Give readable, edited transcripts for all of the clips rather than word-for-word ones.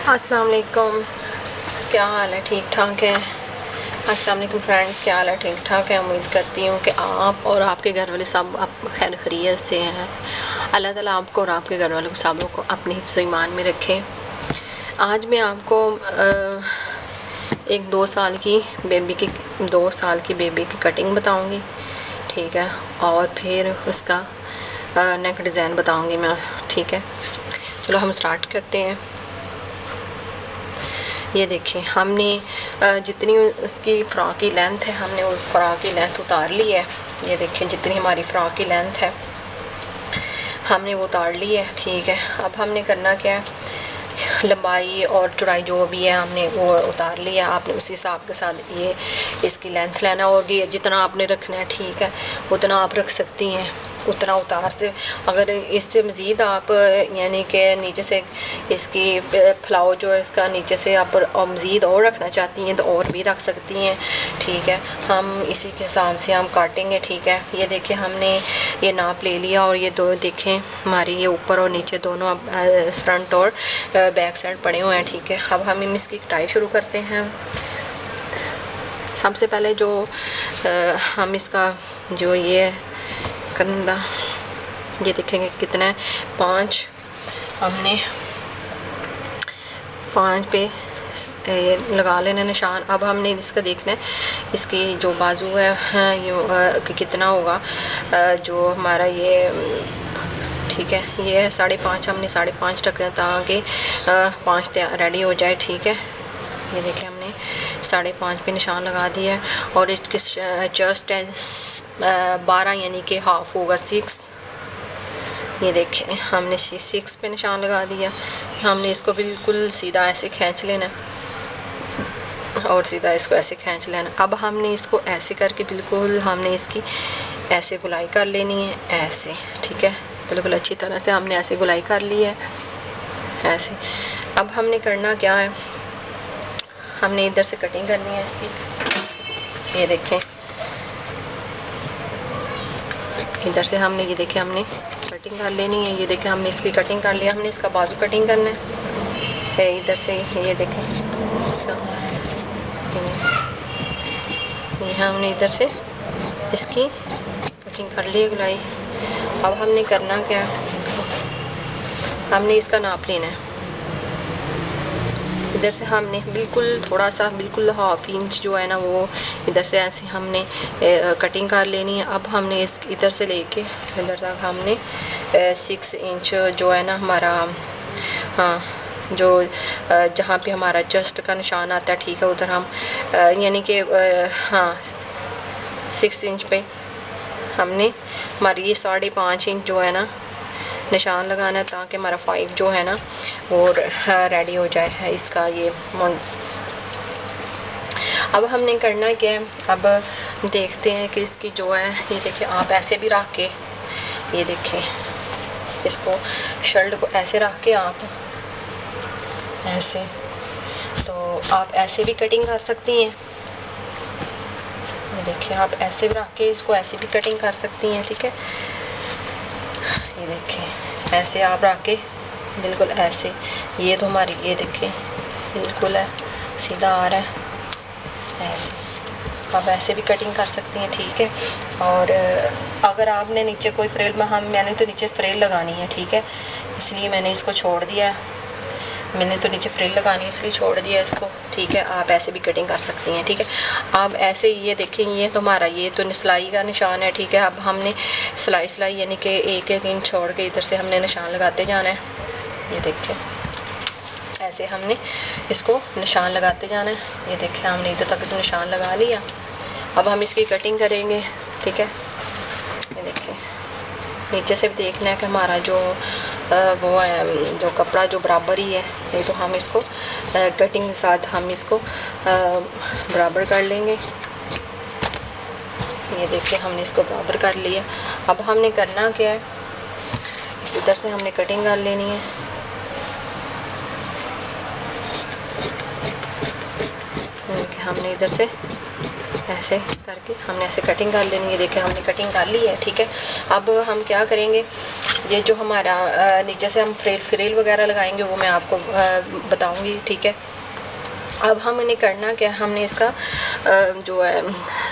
अस्सलाम वालेकुम, क्या हाल है? ठीक ठाक है। अस्सलाम वालेकुम फ्रेंड्स, क्या हाल है? ठीक ठाक है। उम्मीद करती हूँ कि आप और आपके घर वाले सब आप खैर खैरियत से हैं। अल्लाह ताला आपको और आपके घर वालों को सबों को अपनी हिफ्ज़ ईमान में रखे। आज मैं आपको एक 2 साल की बेबी की कटिंग बताऊँगी, ठीक है, और फिर उसका नेक डिज़ाइन बताऊँगी मैं, ठीक है। चलो हम स्टार्ट करते हैं। ये देखिए, हमने जितनी उसकी फ़्रॉक की लेंथ है, हमने उस फ़्रॉक की लेंथ उतार ली है। ये देखिए, जितनी हमारी फ़्रॉक की लेंथ है हमने वो उतार ली है, ठीक है। अब हमने करना क्या है, लंबाई और चौड़ाई जो भी है हमने वो उतार लिया। आपने उसी हिसाब के साथ ये इसकी लेंथ लेना होगी। जितना आपने रखना है, ठीक है, उतना आप रख सकती हैं, उतना उतार से। अगर इससे मज़ीद आप यानी कि नीचे से इसकी फ्लावर जो है इसका नीचे से आप मज़ीद और रखना चाहती हैं तो और भी रख सकती हैं, ठीक है। हम इसी के हिसाब से हम काटेंगे, ठीक है। ये देखिए, हमने ये नाप ले लिया और ये दो देखें हमारी ये ऊपर और नीचे दोनों फ्रंट और बैक साइड पड़े हुए हैं, ठीक है। अब हम इसकी कटाई शुरू करते हैं। सबसे पहले जो हम इसका जो ये कंधा ये देखेंगे कितना है, 5 हमने 5 पे ये लगा लेना निशान। अब हमने इसका देखना है इसकी जो बाजू है ये कितना होगा, जो हमारा ये, ठीक है, ये है 5.5। हमने 5.5 रखना है ताकि 5 रेडी हो जाए, ठीक है। ये देखिए, हमने 5.5 पे निशान लगा दिया है और इसकी चेस्ट है 12 यानी कि हाफ होगा 6। ये देखें, हमने 6 पे निशान लगा दिया। हमने इसको बिल्कुल सीधा ऐसे खींच लेना और सीधा इसको ऐसे खींच लेना। अब हमने इसको ऐसे करके बिल्कुल हमने इसकी ऐसे गुलाई कर लेनी है, ऐसे, ठीक है। बिल्कुल अच्छी तरह से हमने ऐसे गुलाई कर ली है, ऐसे। अब हमने करना क्या है, हमने इधर से कटिंग करनी है इसकी। ये देखें, इधर से हमने ये देखें हमने कटिंग कर लेनी है। ये देखें, हमने इसकी कटिंग कर लिया। हमने इसका बाजू कटिंग करना है इधर से। ये देखें इसका, ये हमने इधर से इसकी कटिंग कर ली है, गुलाई। अब हमने करना क्या है, हमने इसका नाप लेना है। इधर से हमने बिल्कुल थोड़ा सा, बिल्कुल हाफ इंच जो है ना, वो इधर से ऐसे हमने कटिंग कर लेनी है। अब हमने इस इधर से लेके इधर तक हमने 6 इंच जो है ना हमारा, हाँ, जो जहाँ पे हमारा चेस्ट का निशान आता है, ठीक है, उधर हम यानी कि हाँ 6 इंच पे हमने हमारी ये 5.5 इंच जो है ना निशान लगाना है ताकि हमारा 5 जो है ना वो रेडी हो जाए है इसका ये। अब हमने करना क्या है, अब देखते हैं कि इसकी जो है, ये देखिए, आप ऐसे भी रख के, ये देखें, इसको शर्ट को ऐसे रख के आप ऐसे, तो आप ऐसे भी कटिंग कर सकती हैं। ये देखिए, आप ऐसे भी रख के इसको ऐसे भी कटिंग कर सकती हैं, ठीक है। ये देखें, ऐसे आप रख के बिल्कुल ऐसे, ये तो हमारी, ये देखें बिल्कुल है सीधा आ रहा है, ऐसे आप ऐसे भी कटिंग कर सकती हैं, ठीक है। और अगर आपने नीचे कोई फ्रिल में, मैंने तो नीचे फ्रिल लगानी है, ठीक है, इसलिए मैंने इसको छोड़ दिया है। मैंने तो नीचे फ्रिल लगानी है इसलिए छोड़ दिया इसको, ठीक है। आप ऐसे भी कटिंग कर सकती हैं, ठीक है। आप ऐसे, ये देखें, ये तो हमारा ये तो सिलाई का निशान है, ठीक है। अब हमने सिलाई यानी कि 1-1 इंच छोड़ के इधर से हमने निशान लगाते जाना है। ये देखें, ऐसे हमने इसको निशान लगाते जाना है। ये देखें, हमने इधर तक निशान लगा लिया। अब हम इसकी कटिंग करेंगे, ठीक है। ये देखें, नीचे से भी देखना है कि हमारा जो वो है, जो कपड़ा जो बराबर ही है, नहीं तो हम इसको कटिंग के साथ हम इसको बराबर कर लेंगे। ये देखिए, हमने इसको बराबर कर लिया। अब हमने करना क्या है, इधर से हमने कटिंग कर लेनी है। हमने इधर से ऐसे करके हमने ऐसे कटिंग कर लेनी है। देखिए, हमने कटिंग कर ली है, ठीक है। अब हम क्या करेंगे, ये जो हमारा नीचे से हम फ्रिल वगैरह लगाएंगे वो मैं आपको बताऊंगी, ठीक है। अब हमने करना क्या, हमने इसका जो है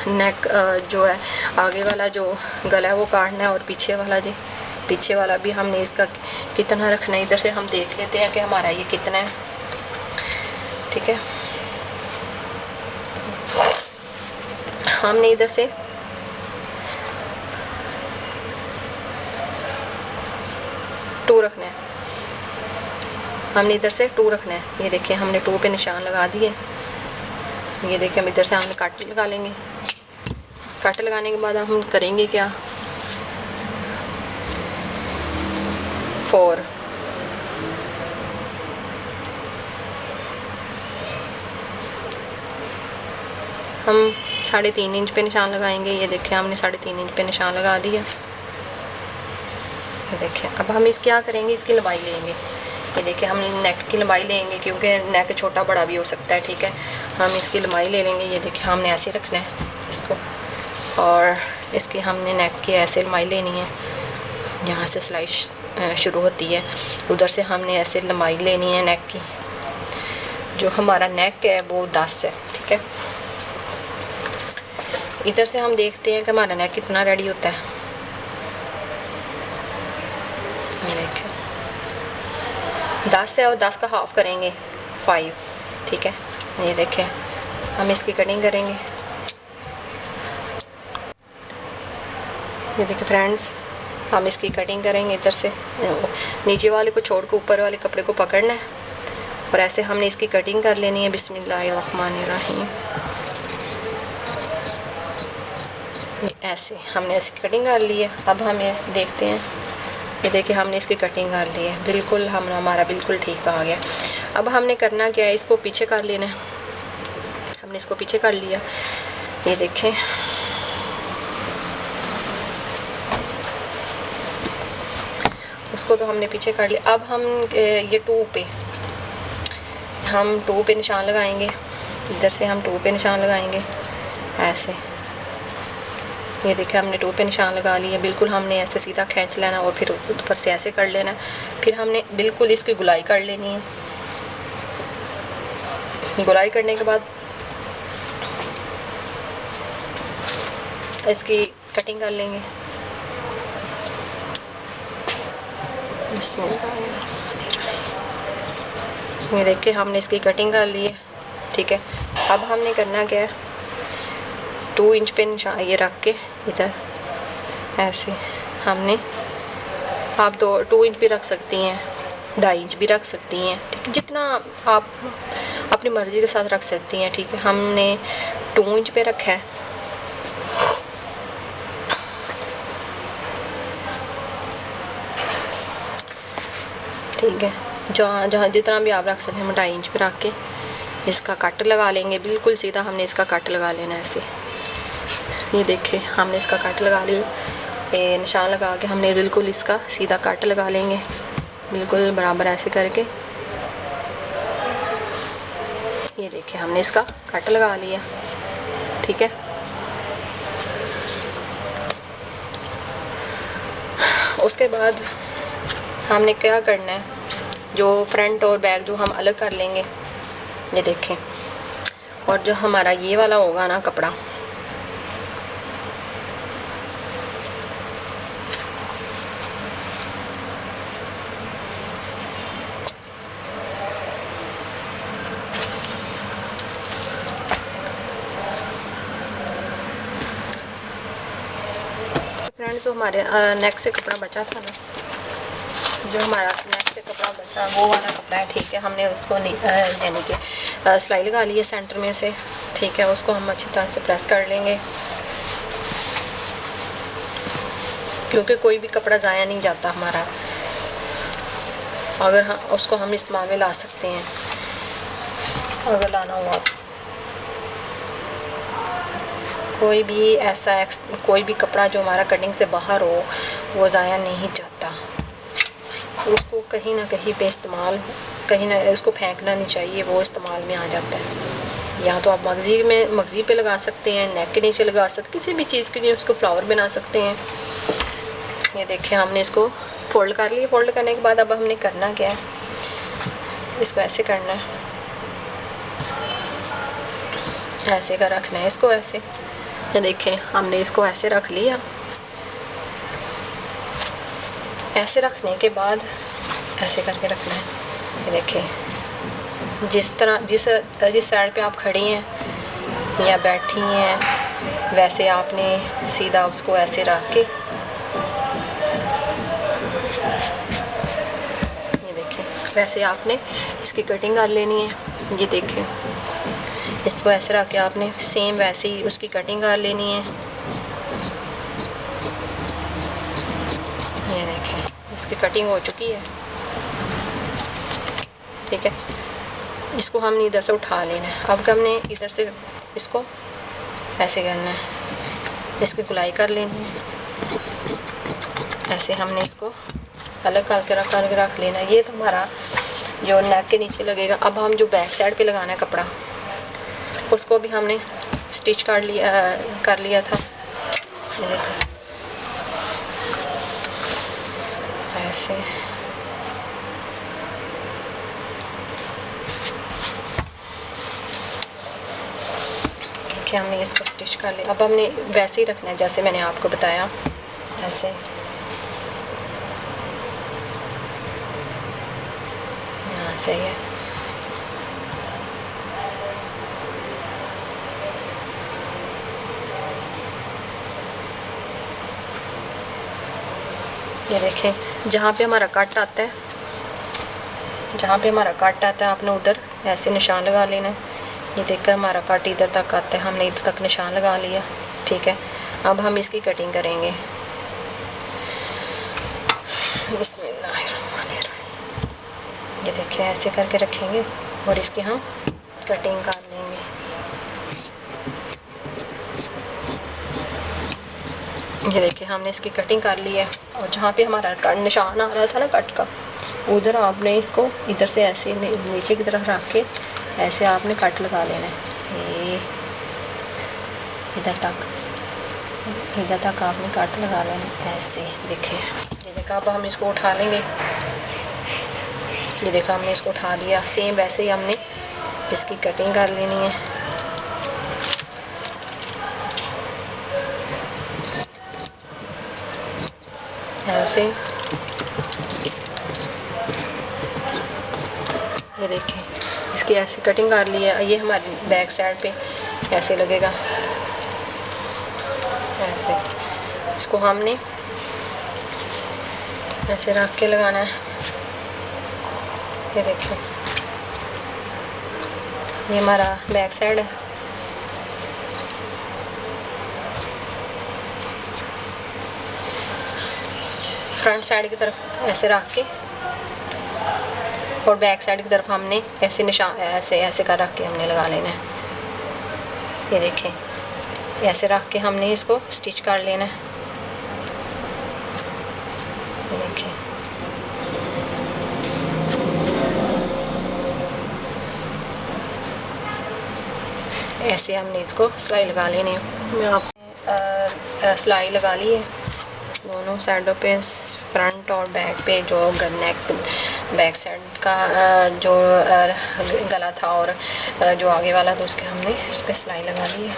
नेक जो है आगे वाला जो गला है वो काटना है, और पीछे वाला जी, पीछे वाला भी हमने इसका कितना रखना है। इधर से हम देख लेते हैं कि हमारा ये कितना है, ठीक है। हमने इधर से टू रखना है, हमने इधर से 2 रखना है। ये देखिए हमने 2 पे निशान लगा दिए। ये देखिए हम इधर से हमने कट लगा लेंगे। कट लगाने के बाद हम करेंगे क्या, 4 हम 3.5 इंच पे निशान लगाएंगे। ये देखिए हमने 3.5 इंच पे निशान लगा दिया। ये देखिए अब हम इस क्या करेंगे, इसकी लंबाई लेंगे। ये देखिए हम नेक की लंबाई लेंगे क्योंकि नेक छोटा बड़ा भी हो सकता है, ठीक है। हम इसकी लंबाई ले लेंगे। ये देखिए हमने ऐसे रखना है इसको, और इसकी हमने नेक की ऐसे लंबाई लेनी है। यहाँ से सिलाई शुरू होती है, उधर से हमने ऐसे लंबाई लेनी है नेक की। जो हमारा नेक है वो 10 है, ठीक है। इधर से हम देखते हैं कि हमारा नेक कितना रेडी होता है। देखिए 10 है और 10 का हाफ करेंगे 5, ठीक है। ये देखें हम इसकी कटिंग करेंगे। ये देखिए फ्रेंड्स हम इसकी कटिंग करेंगे। इधर से नीचे वाले को छोड़ के ऊपर वाले कपड़े को पकड़ना है और ऐसे हमने इसकी कटिंग कर लेनी है। बिस्मिल्लाहिर्रहमानिर्रहीम। ऐसे हमने ऐसी कटिंग कर ली है। अब हमें देखते हैं, ये देखिए हमने इसकी कटिंग कर ली है, बिल्कुल हमारा बिल्कुल ठीक आ गया। अब हमने करना क्या है, इसको पीछे कर लेना है। हमने इसको पीछे कर लिया। ये देखें उसको तो हमने पीछे कर लिया। अब हम ये 2 पे हम 2 पे निशान लगाएंगे। इधर से हम 2 पे निशान लगाएंगे ऐसे। ये देखिए हमने 2 पे निशान लगा लिया। बिल्कुल हमने ऐसे सीधा खींच लेना और फिर ऊपर से ऐसे कर लेना। फिर हमने बिल्कुल इसकी गुलाई कर लेनी है। गुलाई करने के बाद इसकी कटिंग कर लेंगे। ये देखिए हमने इसकी कटिंग कर ली है, ठीक है। अब हमने करना क्या है, 2 इंच पे निशान ये रख के इधर ऐसे हमने, आप 2 इंच भी रख सकती हैं, 2.5 इंच भी रख सकती हैं, ठीक है। जितना आप अपनी मर्ज़ी के साथ रख सकती हैं, ठीक है। हमने 2 इंच पे रखा है। ठीक है, जहाँ जहाँ जितना भी आप रख सकते हैं, हम 2.5 इंच पे रख के इसका कट लगा लेंगे। बिल्कुल सीधा हमने इसका कट लगा लेना है ऐसे। ये देखिए हमने इसका कट लगा लिया। निशान लगा के हमने बिल्कुल इसका सीधा कट लगा लेंगे, बिल्कुल बराबर ऐसे करके। ये देखिए हमने इसका कट लगा लिया, ठीक है। उसके बाद हमने क्या करना है, जो फ्रंट और बैक जो हम अलग कर लेंगे। ये देखें, और जो हमारा ये वाला होगा ना कपड़ा, फ्रेंड जो हमारे नेक से कपड़ा बचा था ना, जो हमारा नेक से कपड़ा बचा वो वाला कपड़ा है, ठीक है। हमने उसको यानी कि सिलाई लगा ली है सेंटर में से, ठीक है। उसको हम अच्छी तरह से प्रेस कर लेंगे, क्योंकि कोई भी कपड़ा ज़ाया नहीं जाता हमारा, अगर हम उसको हम इस्तेमाल में ला सकते हैं अगर लाना हुआ। कोई भी ऐसा कोई भी कपड़ा जो हमारा कटिंग से बाहर हो वो ज़ाया नहीं जाता, उसको कहीं ना कहीं पे इस्तेमाल, कहीं ना उसको फेंकना नहीं चाहिए, वो इस्तेमाल में आ जाता है। या तो आप मगज़ी पे लगा सकते हैं, नेक के नीचे लगा सकते, किसी भी चीज़ के लिए उसको फ्लावर बना सकते हैं। ये देखिए हमने इसको फोल्ड कर लिए। फोल्ड करने के बाद अब हमने करना क्या है, इसको ऐसे करना है, ऐसे का रखना है इसको ऐसे। ये देखें हमने इसको ऐसे रख लिया। ऐसे रखने के बाद ऐसे करके रखना है। ये देखें जिस तरह जिस साइड पे आप खड़ी हैं या बैठी हैं वैसे आपने सीधा उसको ऐसे रख के, ये देखें वैसे आपने इसकी कटिंग कर लेनी है। ये देखें इसको ऐसे रख के आपने सेम वैसे ही उसकी कटिंग कर लेनी है। ये देखें इसकी कटिंग हो चुकी है, ठीक है। इसको हमने इधर से उठा लेना है। अब हमने इधर से इसको ऐसे करना है, इसकी गुलाई कर लेनी है। ऐसे हमने इसको अलग करके रख लेना है। ये तो हमारा जो नेक के नीचे लगेगा। अब हम जो बैक साइड पे लगाना है कपड़ा, उसको भी हमने स्टिच कर लिया था। ये देखो ऐसे, कि हमने इसको स्टिच कर लिया। अब हमने वैसे ही रखना है जैसे मैंने आपको बताया, ऐसे। हाँ सही है। ये देखें जहाँ पे हमारा कट आता है, आपने उधर ऐसे निशान लगा लेना है। ये देखकर हमारा कट इधर तक आता है, हमने इधर तक निशान लगा लिया, ठीक है। अब हम इसकी कटिंग करेंगे। बिस्मिल्लाहिर्रहमानिर्रहीम। ये देखिए ऐसे करके रखेंगे और इसकी हम कटिंग कर लेंगे। ये देखिए हमने इसकी कटिंग कर ली है। और जहाँ पे हमारा निशान आ रहा था ना कट का, उधर आपने इसको इधर से ऐसे नीचे की तरफ रख के ऐसे आपने कट लगा लेना है। ये इधर तक आपने कट लगा लेना है ऐसे। देखिए ये देखा। अब हम इसको उठा लेंगे। ये देखा हमने इसको उठा लिया। सेम वैसे ही हमने इसकी कटिंग कर लेनी है। ऐसे ये देखिए इसकी ऐसे कटिंग कर ली है। ये हमारी बैक साइड पे ऐसे लगेगा, ऐसे। इसको हमने ऐसे रख के लगाना है। ये देखिए ये हमारा बैक साइड है। फ्रंट साइड की तरफ ऐसे रख के और बैक साइड की तरफ हमने ऐसे निशान ऐसे कर रख के हमने लगा लेना है। ये देखें ऐसे रख के हमने इसको स्टिच कर लेना है। ये देखें ऐसे हमने इसको सिलाई लगा लेनी है। मैं आपने सिलाई लगा ली है दोनों साइडों पे, फ्रंट और बैक पे। जो नेक बैक साइड का जो गला था और जो आगे वाला था उसके हमने इस पर सिलाई लगा ली है।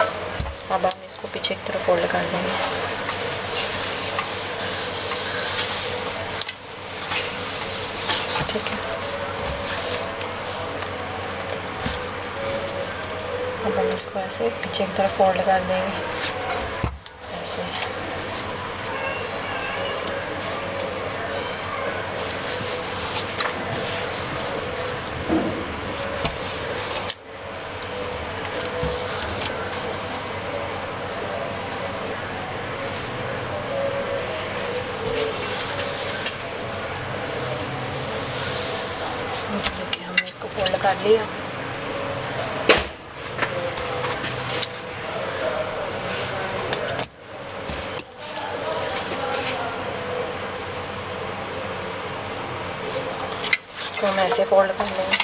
अब हम इसको पीछे की तरफ फोल्ड कर देंगे। ठीक है। अब हम इसको ऐसे पीछे की तरफ फोल्ड कर देंगे ऐसे। देखिए हमने इसको फोल्ड कर लिया। इसको हम ऐसे फोल्ड कर लेंगे।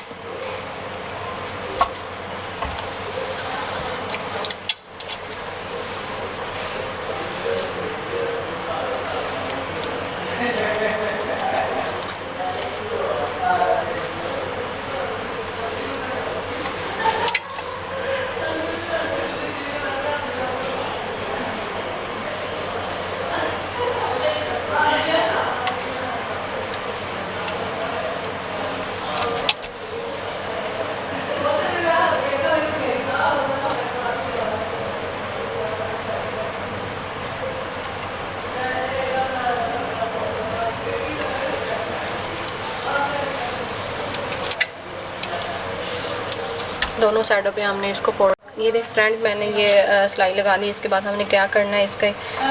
दोनों साइडों पे हमने इसको फोल्ड। ये देख फ्रेंड, मैंने ये सिलाई लगा ली। इसके बाद हमने क्या करना है, इसका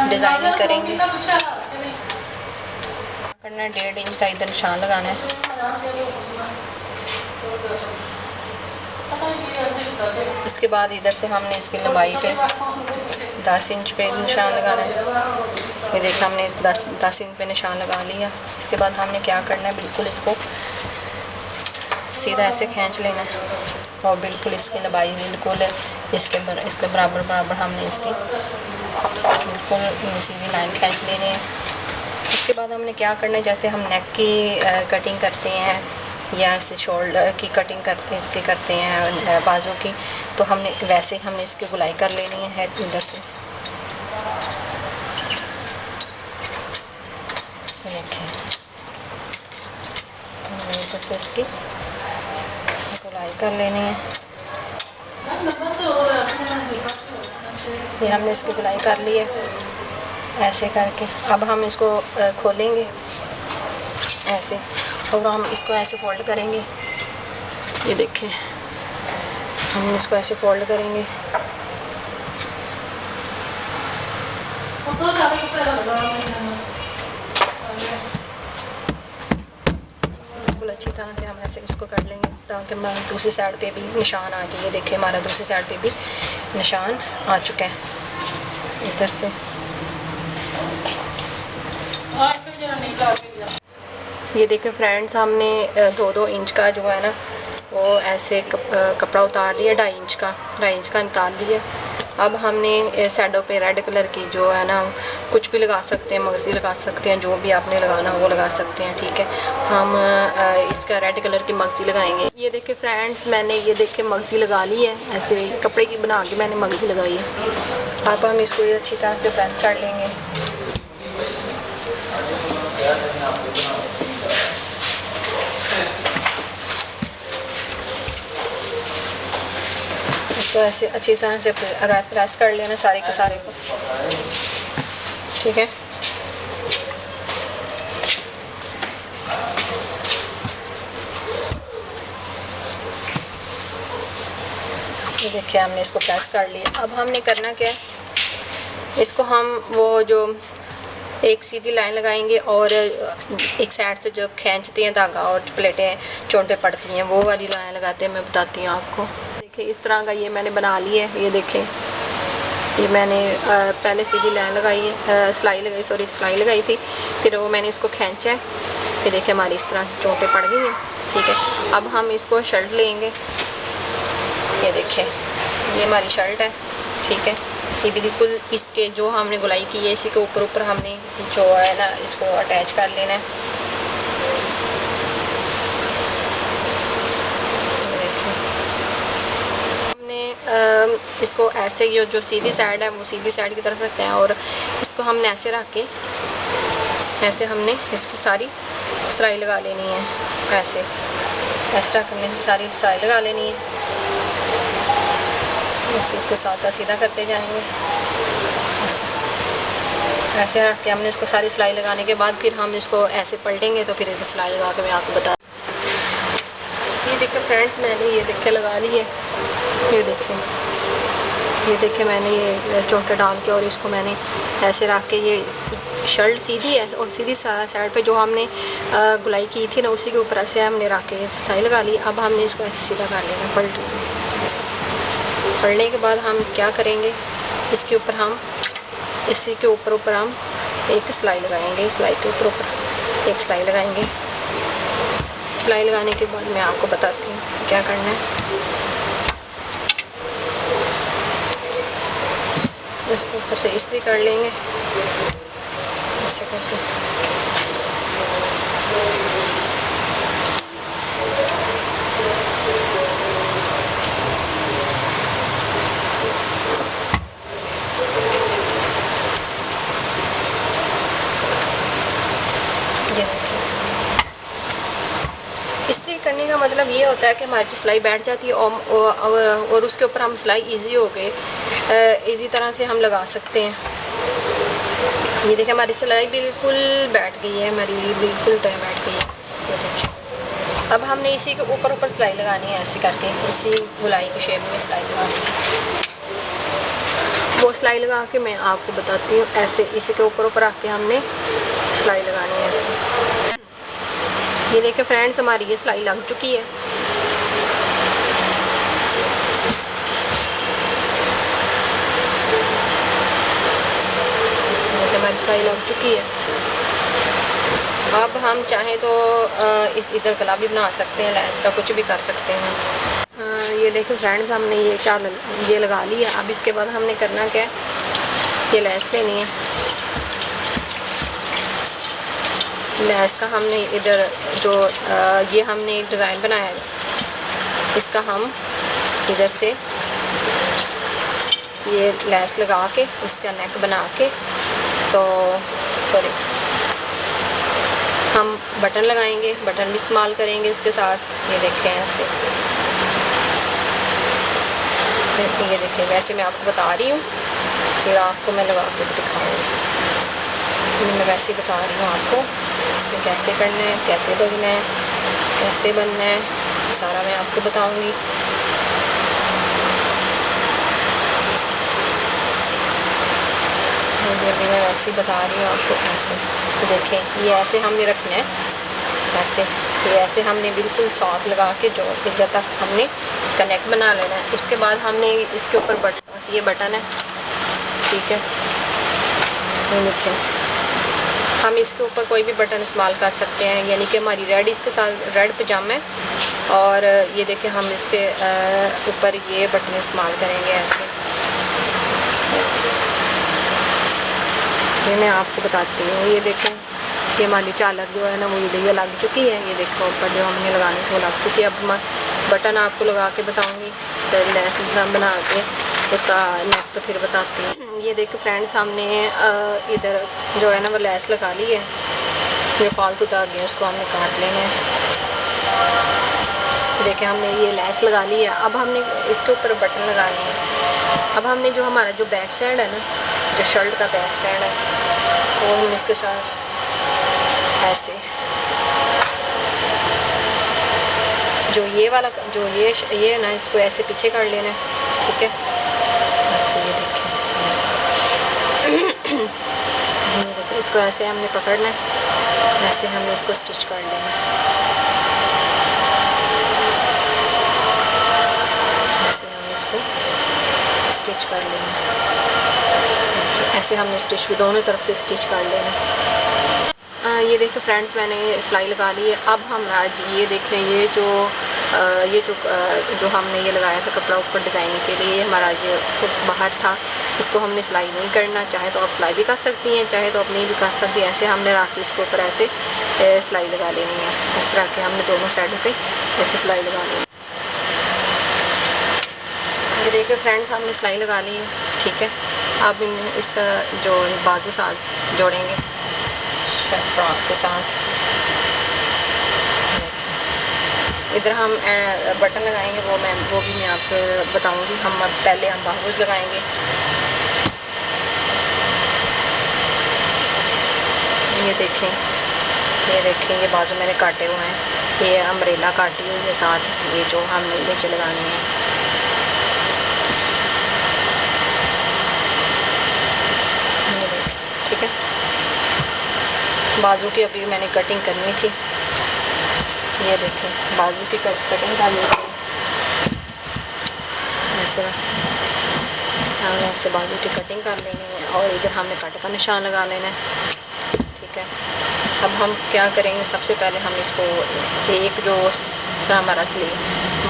डिज़ाइनिंग करेंगे। करना है 1.5 इंच का इधर निशान लगाना है। इसके बाद इधर से हमने इसकी लंबाई पे 10 इंच पे निशान लगाना है। ये देखिए हमने इस 10 इंच पे निशान लगा लिया। इसके बाद हमने क्या करना है, बिल्कुल इसको सीधा ऐसे खींच लेना है और बिल्कुल इसकी लंबाई बिल्कुल इसके बराबर हमने इसकी बिल्कुल सीधी लाइन खींच लेनी है। उसके बाद हमने क्या करना है, जैसे हम नेक की कटिंग करते हैं या इसे शोल्डर की कटिंग करते हैं बाजू की, तो हमने वैसे हमने इसकी गुलाई कर लेनी है इधर से। देखिए इधर से इसकी गुलाई कर लेनी है। ये हमने इसकी गुलाई कर ली है ऐसे करके। अब हम इसको खोलेंगे ऐसे और हम इसको ऐसे फोल्ड करेंगे। ये देखें हम इसको ऐसे फोल्ड करेंगे। बिल्कुल अच्छी तरह से हम ऐसे इसको कर लेंगे ताकि हमारी दूसरी साइड पे भी निशान आ जाए। ये देखिए हमारा दूसरी साइड पे भी निशान आ चुका है इधर से। ये देखिए फ्रेंड्स, हमने 2-2 इंच का जो है ना वो ऐसे कपड़ा उतार लिया, 2.5 इंच का उतार लिया। अब हमने साइडों पे रेड कलर की जो है ना कुछ भी लगा सकते हैं, मगज़ी लगा सकते हैं, जो भी आपने लगाना वो लगा सकते हैं। ठीक है, हम इसका रेड कलर की मगज़ी लगाएंगे। ये देखिए फ्रेंड्स, मैंने ये देखे मगज़ी लगा ली है, ऐसे कपड़े की बना के मैंने मगज़ी लगाई है। अब हम इसको ये अच्छी तरह से प्रेस कर लेंगे। इसको ऐसे अच्छी तरह से प्रेस कर लेना सारे के सारे को। ठीक है, ये देखिए हमने इसको प्रेस कर लिया। अब हमने करना क्या है, इसको हम वो जो एक सीधी लाइन लगाएंगे और एक साइड से जो खींचते हैं धागा और प्लेटें चोंटे पड़ती हैं वो वाली लाइन लगाते हैं। मैं बताती हूँ आपको। देखिए इस तरह का ये मैंने बना लिया है। ये देखें, ये मैंने पहले सीधी लाइन लगाई है, सिलाई लगाई थी, फिर वो मैंने इसको खींचा है। ये देखिए हमारी इस तरह चोंटे पड़ गई हैं। ठीक है, अब हम इसको शर्ट लेंगे। ये देखें ये हमारी शर्ट है। ठीक है, ये बिल्कुल इसके जो हमने गुलाई की है इसी के ऊपर हमने जो है ना इसको अटैच कर लेना है। देखिए हमने इसको ऐसे ही जो सीधी साइड है वो सीधी साइड की तरफ रखते हैं और इसको हमने ऐसे रख के ऐसे हमने इसकी सारी सिलाई लगा लेनी है। ऐसे इस तरह हमने सारी सिलाई लगा लेनी है। बस इसको साथ साथ सीधा करते जाएंगे। ऐसे रख के हमने इसको सारी सिलाई लगाने के बाद फिर हम इसको ऐसे पलटेंगे तो फिर इधर सिलाई लगा के मैं आपको बता। ये देखिए फ्रेंड्स, मैंने ये देखे लगा ली है। ये देखिए मैंने ये चोंटे डाल के और इसको मैंने ऐसे रख के, ये शर्ट सीधी है और सीधी साइड पे जो हमने गुलाई की थी ना उसी के ऊपर ऐसे हमने रख के सिलाई लगा ली। अब हमने इसको ऐसे सीधा कर लेना, पलट लेना। ऐसे पलटने के बाद हम क्या करेंगे, इसके ऊपर हम इसी के ऊपर हम एक सिलाई लगाएंगे। सिलाई के ऊपर एक सिलाई लगाएंगे। सिलाई लगाने के बाद मैं आपको बताती हूँ क्या करना है। इसके ऊपर से इस्त्री कर लेंगे ऐसे करके। इस्त्री करने का मतलब ये होता है कि हमारी जो सिलाई बैठ जाती है और उसके ऊपर हम सिलाई इजी तरह से हम लगा सकते हैं। ये देखिए हमारी सिलाई बिल्कुल बैठ गई है, हमारी बिल्कुल तय बैठ गई है। ये देखिए अब हमने इसी के ऊपर ऊपर सिलाई लगानी है, ऐसे करके इसी गुलाई की शेप में सिलाई लगानी है। वो सिलाई लगा के मैं आपको बताती हूँ। ऐसे इसी के ऊपर ऊपर आके हमने सिलाई लगानी है ऐसे। ये देखिए फ्रेंड्स, हमारी ये सिलाई लग चुकी है। हमारी सिलाई लग चुकी है। अब हम चाहें तो इस इधर गला भी बना सकते हैं, लेस का कुछ भी कर सकते हैं। ये देखो फ्रेंड्स, हमने ये लगा लिया। अब इसके बाद हमने करना क्या है, ये लेस लेनी है। लेस का हमने इधर जो ये हमने एक डिज़ाइन बनाया है, इसका हम इधर से ये लेस लगा के इसका नेक बना के, तो सॉरी, हम बटन लगाएंगे, बटन भी इस्तेमाल करेंगे इसके साथ। ये देखें ऐसे, ये देखें, वैसे मैं आपको बता रही हूँ, फिर आपको मैं लगा के दिखाऊंगी। मैं वैसे ही बता रही हूँ आपको कि कैसे करना है, कैसे लगना है, कैसे बनना है, सारा मैं आपको बताऊंगी। अभी मैं वैसे ही बता रही हूँ आपको। ऐसे तो देखें, ये ऐसे हमने रखना है, ऐसे ये ऐसे हमने बिल्कुल साथ लगा के जो इधर तक हमने इसका नेक बना लेना है। उसके बाद हमने इसके ऊपर ये बटन है, ठीक है, ये देखें, हम इसके ऊपर कोई भी बटन इस्तेमाल कर सकते हैं। यानी कि हमारी रेड इसके साथ रेड पजामा है, और ये देखें हम इसके ऊपर ये बटन इस्तेमाल करेंगे ऐसे। ये मैं आपको बताती हूँ। ये देखें, ये हमारी चालर जो है ना, वो ये लग चुकी है। ये देखो ऊपर जो हमने लगानी थी वो लग चुकी है। अब मैं बटन आपको लगा के बताऊँगी, तो लेस बना के उसका नेक तो फिर बताती हूँ। ये देखो फ्रेंड्स, हमने इधर जो है ना वो लेस लगा ली है। जो फालतू धागे हैं उसको हमने काट लेना है। देखें, हमने ये लेस लगा ली है। अब हमने इसके ऊपर बटन लगाने हैं। अब हमने जो हमारा जो बैक साइड है ना, जो शर्ट का बैक साइड है, वो हम इसके साथ ऐसे जो ये वाला जो ये है ना, इसको ऐसे पीछे कर लेना है, ठीक है। ऐसे ये देखें, इसको ऐसे हमने पकड़ना है, ऐसे हमने इसको स्टिच कर लेना है। ऐसे हम इसको स्टिच कर लेना, ऐसे हमने स्टिच दोनों तरफ से स्टिच कर लेना। ये देखो फ्रेंड्स, मैंने सिलाई लगा ली है। अब हम आज ये देख रहे हैं, ये जो हमने ये लगाया था कपड़ा ऊपर डिज़ाइनिंग के लिए, हमारा ये बाहर था, इसको हमने सिलाई नहीं करना। चाहे तो आप सिलाई भी कर सकती हैं, चाहे तो आप नहीं भी कर सकती। ऐसे हमने रख के इसके ऊपर ऐसे सिलाई लगा लेनी है। ऐसे रख के हमने दोनों साइडों पे ऐसे सिलाई लगा लेनी है। ये देखिए फ्रेंड्स, हमने सिलाई लगा ली है, ठीक है। अब इसका जो बाजू साथ जोड़ेंगे फ्रॉक के साथ। इधर हम बटन लगाएंगे, वो भी मैं आपको बताऊंगी। पहले हम बाजू लगाएंगे। ये देखें, ये बाजू मैंने काटे हुए हैं। ये अम्ब्रेला काटी हुई है साथ, ये जो हमने नीचे लगानी है। ये देखें, ठीक है। बाजू की अभी मैंने कटिंग करनी थी। ये देखें, बाजू की कटिंग कर ली थी। ऐसे बाजू की कटिंग कर लेनी है, और इधर हमने कट का निशान लगा लेना है, ठीक है। अब हम क्या करेंगे, सबसे पहले हम इसको एक जो हमारा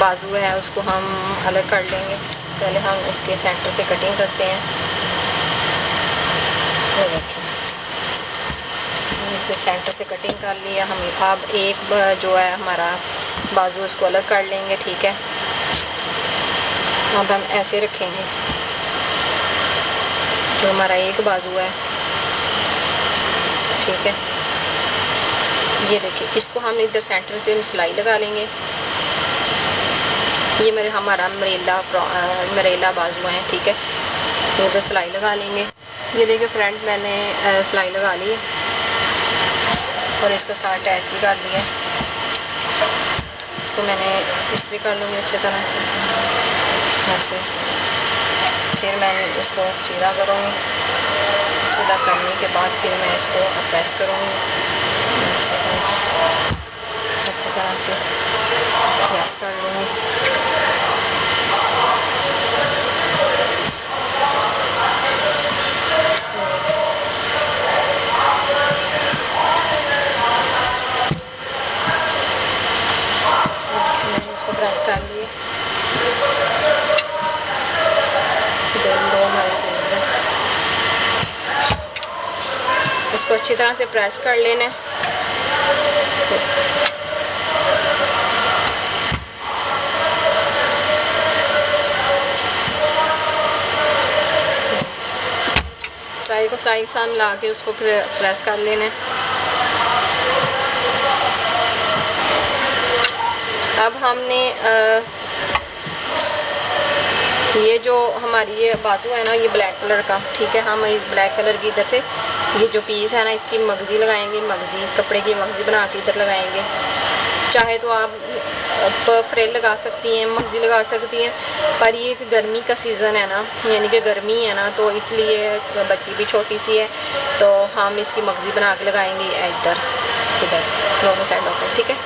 बाजू है उसको हम अलग कर लेंगे। पहले हम इसके सेंटर से कटिंग करते हैं। ये देखें, इसे सेंटर से कटिंग कर लिया हम। अब एक जो है हमारा बाजू उसको अलग कर लेंगे, ठीक है। अब हम ऐसे रखेंगे, जो हमारा एक बाजू है, ठीक है। ये देखिए, इसको हम इधर सेंटर से सिलाई लगा लेंगे। ये हमारा मरेला बाजू है, ठीक है। इधर सिलाई लगा लेंगे। ये देखिए फ्रेंड, मैंने सिलाई लगा ली है और इसका साथ अटैच भी कर लिया। इसको मैंने इस्त्री कर लूँगी अच्छी तरह से ऐसे। फिर मैं इसको सीधा करूँगी, सीधा करने के बाद फिर मैं इसको प्रेस करूँगी अच्छी तरह से प्रेस कर लूँगी। मैंने इसको प्रेस कर लिए, दो हमारे सीरीज हैं। इसको अच्छी तरह से प्रेस कर लेना है। सिलाई को सिलाई के साथ मिला के उसको प्रेस कर लेना है। अब हमने ये जो हमारी ये बाजू है ना, ये ब्लैक कलर का, ठीक है, हम इस ब्लैक कलर की इधर से ये जो पीस है ना, इसकी मगज़ी लगाएंगे, मगज़ी कपड़े की मगज़ी बना के इधर लगाएंगे। चाहे तो आप फ्रिल लगा सकती हैं, मगज़ी लगा सकती हैं, पर ये कि गर्मी का सीज़न है ना, यानी कि गर्मी है ना, तो इसलिए बच्ची भी छोटी सी है तो हम इसकी मगज़ी बना के लगाएंगे इधर दोनों साइडों पर, ठीक है।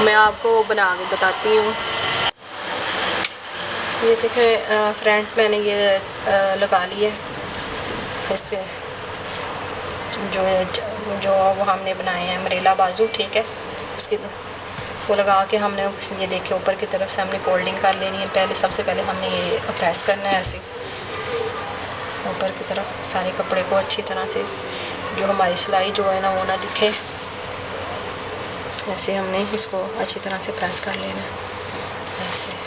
मैं आपको बना के बताती हूँ। ये देखिए फ्रेंड्स, मैंने ये लगा ली है इसके जो वो हमने बनाए हैं अम्ब्रेला बाजू, ठीक है, उसकी वो लगा के हमने ये देखिए ऊपर की तरफ से हमने फोल्डिंग कर लेनी है। पहले सबसे पहले हमने ये प्रेस करना है ऐसे ऊपर की तरफ सारे कपड़े को अच्छी तरह से, जो हमारी सिलाई जो है ना वो ना दिखे, ऐसे हमने इसको अच्छी तरह से प्रेस कर लेना है ऐसे।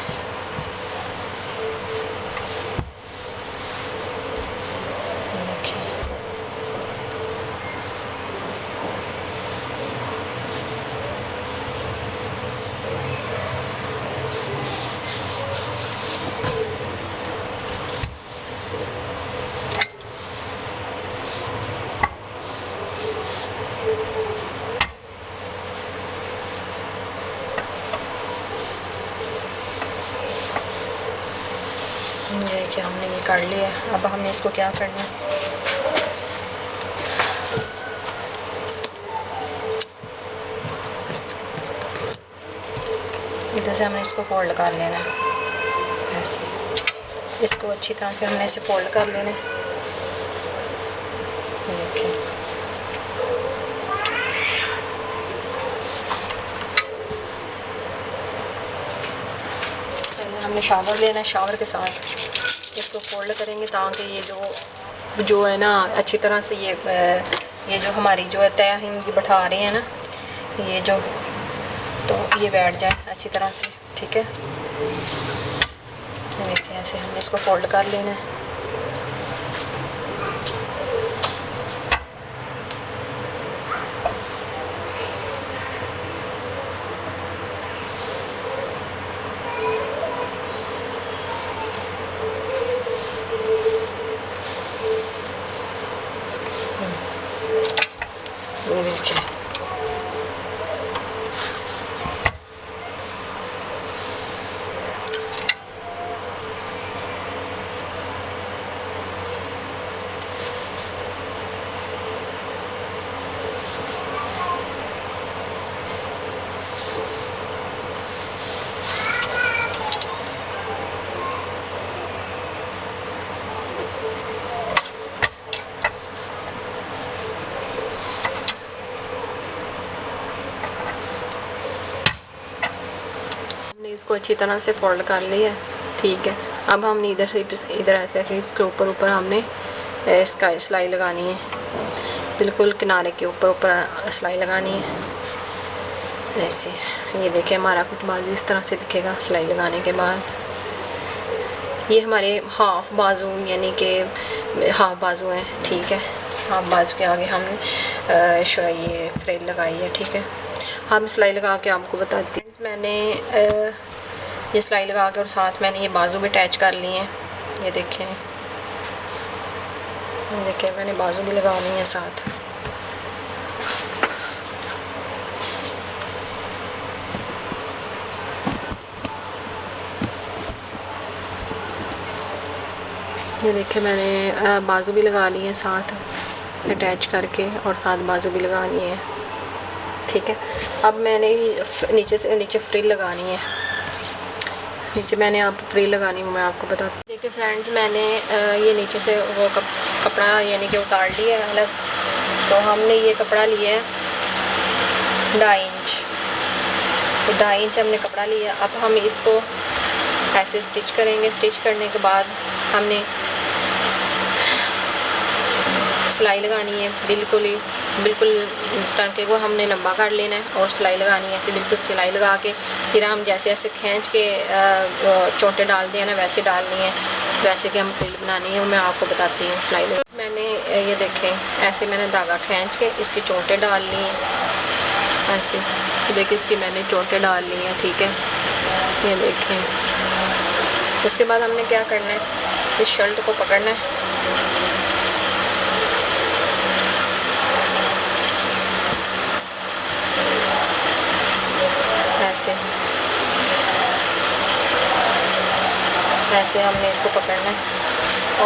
देखिए हमने ये कर लिया। अब हमने इसको क्या करना है, इधर से हमने इसको फोल्ड कर लेना है ऐसे। इसको अच्छी तरह से हमने इसे फोल्ड कर लेना है। देखिए पहले हमने शावर लेना है, शावर के साथ इसको फोल्ड करेंगे ताकि ये जो है ना अच्छी तरह से ये जो हमारी जो है तय हम ये बैठा रहे हैं ना, ये जो तो ये बैठ जाए अच्छी तरह से, ठीक है। देखिए ऐसे हमने इसको फोल्ड कर लेना है। ये देखिए इसको अच्छी तरह से फोल्ड कर लिया, ठीक है। अब हमने इधर से इधर ऐसे ऐसे इसके ऊपर हमने इसका सिलाई लगानी है, बिल्कुल किनारे के ऊपर सिलाई लगानी है ऐसे। ये देखिए हमारा कुछ बाजू इस तरह से दिखेगा सिलाई लगाने के बाद। ये हमारे हाफ बाजू यानी कि हाफ बाजू हैं, ठीक है। हाफ बाजू के आगे हमने ये फ्रिल लगाई है, ठीक है। हम सिलाई लगा के आपको बताते हैं। मैंने ये सिलाई लगा के और साथ मैंने ये बाजू भी अटैच कर लिए हैं। ये देखें, मैंने बाजू भी लगानी है साथ। ये देखिए मैंने बाजू भी लगा ली है साथ अटैच करके, और साथ बाजू भी लगानी है, ठीक है। अब मैंने नीचे से नीचे फ्रिल लगानी है, नीचे मैंने आप फ्रिल लगानी है, मैं आपको बताती हूँ। देखिए फ्रेंड्स, मैंने ये नीचे से वो कपड़ा यानी कि उतार लिया है अलग। तो हमने ये कपड़ा लिया है 2.5 इंच, तो 2.5 इंच हमने कपड़ा लिया। अब हम इसको ऐसे स्टिच करेंगे। स्टिच करने के बाद हमने सिलाई लगानी है, बिल्कुल टांके को हमने लंबा कर लेना है और सिलाई लगानी है। ऐसे बिल्कुल सिलाई लगा के फिर हम जैसे ऐसे खींच के चोटे डाल दिए ना, वैसे डालनी है, वैसे कि हम फ्रिल बनानी है, वो मैं आपको बताती हूँ। सिलाई मैंने ये देखें ऐसे मैंने धागा खींच के इसकी चोटे डाल ली हैं, ऐसे देखिए इसकी मैंने चोटे डाल ली हैं, ठीक है, ये देखें। उसके बाद हमने क्या करना है, इस शर्ट को पकड़ना है, ऐसे हमने इसको पकड़ना है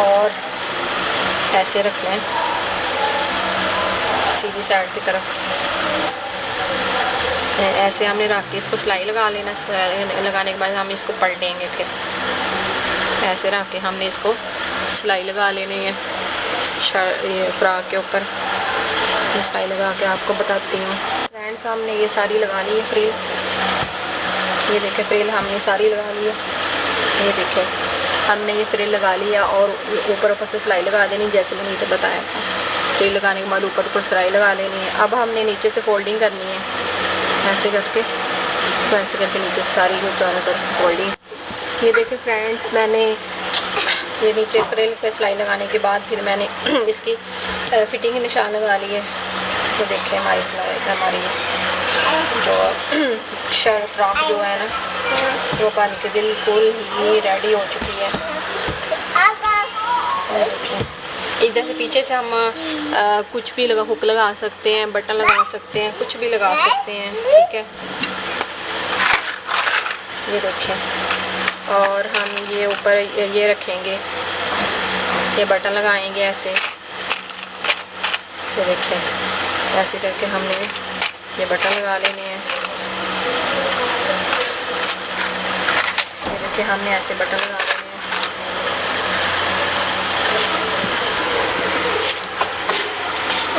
और ऐसे रखना है सीधी साइड की तरफ। ऐसे हमने रख के इसको सिलाई लगा लेना। लगाने के बाद हम इसको पलटेंगे, फिर ऐसे रख के हमने इसको सिलाई लगा लेनी है ये फ्रॉक के ऊपर। मैं सिलाई लगा के आपको बताती हूँ। फ्रेंड्स, हमने ये सारी लगा ली है फ्रिल, ये देखें फ्रिल हमने सारी लगा ली है, ये देखें हमने ये फ्रिल लगा लिया और ऊपर से सिलाई लगा देनी, जैसे मैंने ये बताया था। फ्रिल लगाने के बाद ऊपर सिलाई लगा लेनी है। अब हमने नीचे से फोल्डिंग करनी है, ऐसे करके, तो ऐसे करके नीचे से सारी चारों तरफ से फोल्डिंग। ये देखिए फ्रेंड्स, मैंने ये नीचे फ्रिल पे सिलाई लगाने के बाद फिर मैंने इसकी फिटिंग निशान लगा ली है। तो देखिए हमारी सिलाई, हमारी जो शर्ट फ्रॉक जो है ना, वो बन के बिल्कुल ही रेडी हो चुकी है। इधर से पीछे से हम कुछ भी हुक लगा सकते हैं, बटन लगा सकते हैं, कुछ भी लगा सकते हैं, ठीक है। ये देखें, और हम ये ऊपर ये रखेंगे, ये बटन लगाएंगे ऐसे, ये देखें ऐसे करके हमने ये बटन लगा लेने हैं। ये देखिए हमने ऐसे बटन लगा लेने हैं।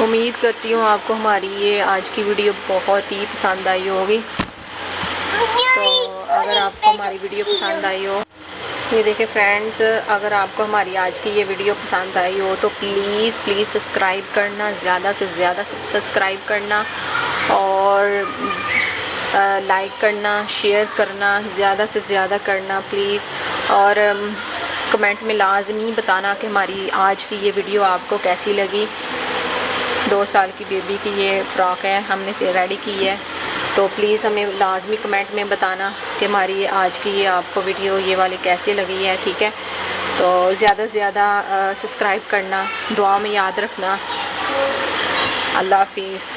उम्मीद करती हूँ आपको हमारी ये आज की वीडियो बहुत ही पसंद आई होगी। तो अगर आपको हमारी वीडियो पसंद आई हो, ये देखिए फ्रेंड्स, अगर आपको हमारी आज की ये वीडियो पसंद आई हो तो प्लीज़ सब्सक्राइब करना, ज़्यादा से ज़्यादा सब्सक्राइब करना, और लाइक करना, शेयर करना, ज़्यादा से ज़्यादा करना प्लीज़। और कमेंट में लाजमी बताना कि हमारी आज की ये वीडियो आपको कैसी लगी। 2 साल की बेबी की ये फ़्रॉक है, हमने रेडी की है, तो प्लीज़ हमें लाजमी कमेंट में बताना कि हमारी आज की ये आपको वीडियो ये वाली कैसी लगी है, ठीक है। तो ज़्यादा से ज़्यादा सब्सक्राइब करना, दुआ में याद रखना। अल्लाह हाफिज़।